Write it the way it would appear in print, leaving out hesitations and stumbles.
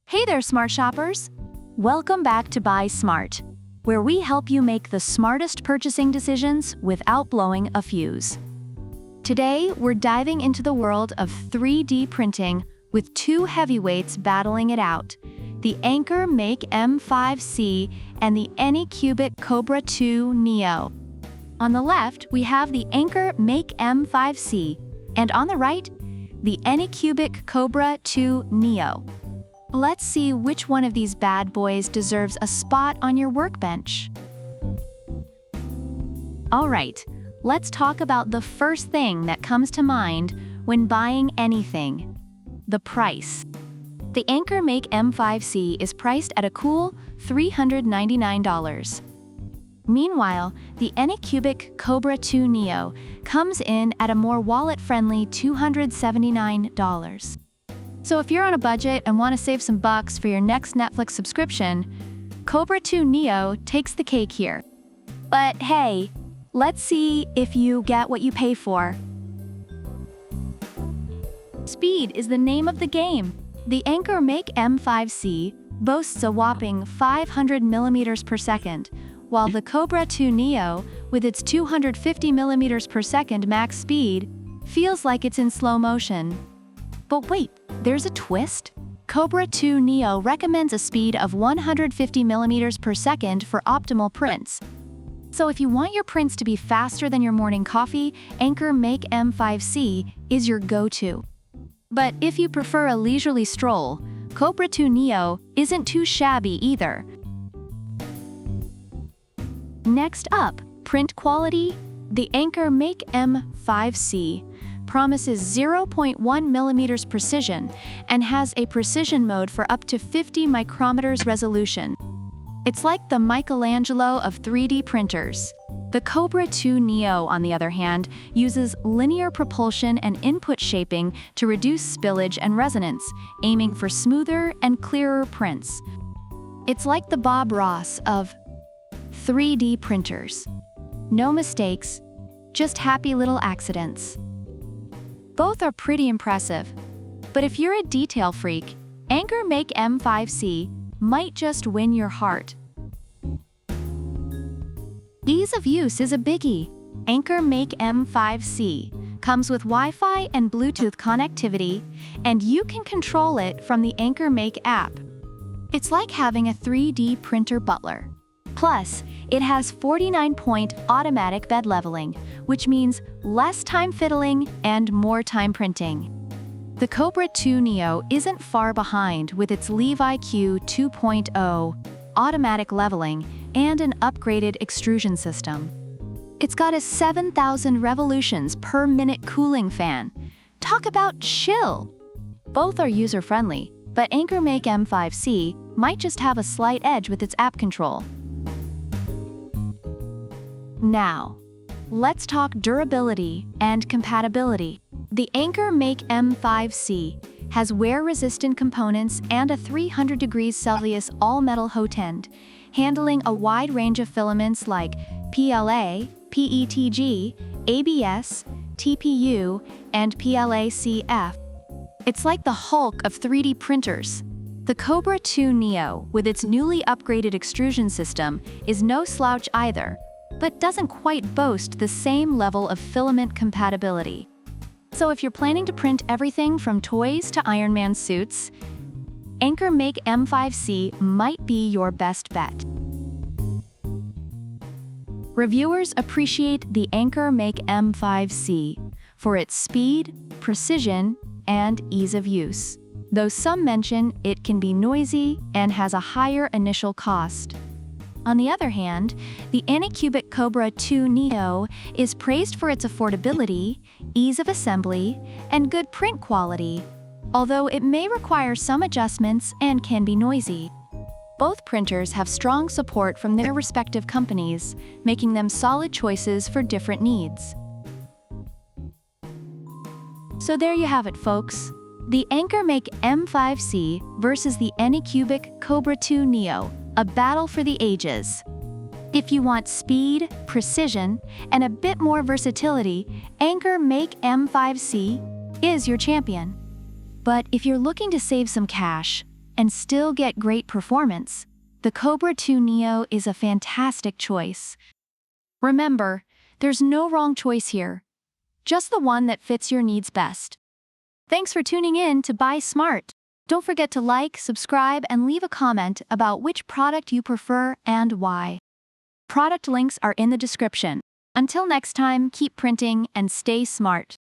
Hey there, smart shoppers! Welcome back to Buy Smart, where we help you make the smartest purchasing decisions without blowing a fuse. Today, we're diving into the world of 3D printing with two heavyweights battling it out, the AnkerMake M5C and the ANYCUBIC Kobra 2 Neo. On the left, we have the AnkerMake M5C, and on the right, the ANYCUBIC Kobra 2 Neo. Let's see which one of these bad boys deserves a spot on your workbench. All right, let's talk about the first thing that comes to mind when buying anything: the price. The AnkerMake M5C is priced at a cool $399. Meanwhile, the ANYCUBIC Kobra 2 Neo comes in at a more wallet-friendly $279. So if you're on a budget and want to save some bucks for your next Netflix subscription, Kobra 2 Neo takes the cake here. But hey, let's see if you get what you pay for. Speed is the name of the game. The AnkerMake M5C boasts a whopping 500 millimeters per second, while the Kobra 2 Neo, with its 250 millimeters per second max speed, feels like it's in slow motion. But wait, there's a twist? Kobra 2 Neo recommends a speed of 150 millimeters per second for optimal prints. So if you want your prints to be faster than your morning coffee, AnkerMake M5C is your go-to. But if you prefer a leisurely stroll, Kobra 2 Neo isn't too shabby either. Next up, print quality. The AnkerMake M5C promises 0.1 millimeters precision and has a precision mode for up to 50 micrometers resolution. It's like the Michelangelo of 3D printers. The Kobra 2 Neo, on the other hand, uses linear propulsion and input shaping to reduce spillage and resonance, aiming for smoother and clearer prints. It's like the Bob Ross of 3D printers. No mistakes, just happy little accidents. Both are pretty impressive, but if you're a detail freak, AnkerMake M5C might just win your heart. Ease of use is a biggie. AnkerMake M5C comes with Wi-Fi and Bluetooth connectivity, and you can control it from the AnkerMake app. It's like having a 3D printer butler. Plus, it has 49-point automatic bed leveling, which means less time fiddling and more time printing. The Kobra 2 Neo isn't far behind with its LeviQ 2.0 automatic leveling and an upgraded extrusion system. It's got a 7,000 revolutions per minute cooling fan. Talk about chill! Both are user-friendly, but AnkerMake M5C might just have a slight edge with its app control. Now, let's talk durability and compatibility. The AnkerMake M5C has wear-resistant components and a 300 degrees Celsius all-metal hot end, handling a wide range of filaments like PLA, PETG, ABS, TPU, and PLA-CF. It's like the Hulk of 3D printers. The Kobra 2 Neo, with its newly upgraded extrusion system, is no slouch either, but doesn't quite boast the same level of filament compatibility. So if you're planning to print everything from toys to Iron Man suits, AnkerMake M5C might be your best bet. Reviewers appreciate the AnkerMake M5C for its speed, precision, and ease of use, though some mention it can be noisy and has a higher initial cost. On the other hand, the ANYCUBIC Kobra 2 Neo is praised for its affordability, ease of assembly, and good print quality, although it may require some adjustments and can be noisy. Both printers have strong support from their respective companies, making them solid choices for different needs. So there you have it, folks. The AnkerMake M5C versus the ANYCUBIC Kobra 2 Neo. A battle for the ages. If you want speed, precision, and a bit more versatility, AnkerMake M5C is your champion. But if you're looking to save some cash, and still get great performance, the Kobra 2 Neo is a fantastic choice. Remember, there's no wrong choice here, just the one that fits your needs best. Thanks for tuning in to Buy Smart. Don't forget to like, subscribe, and leave a comment about which product you prefer and why. Product links are in the description. Until next time, keep printing and stay smart.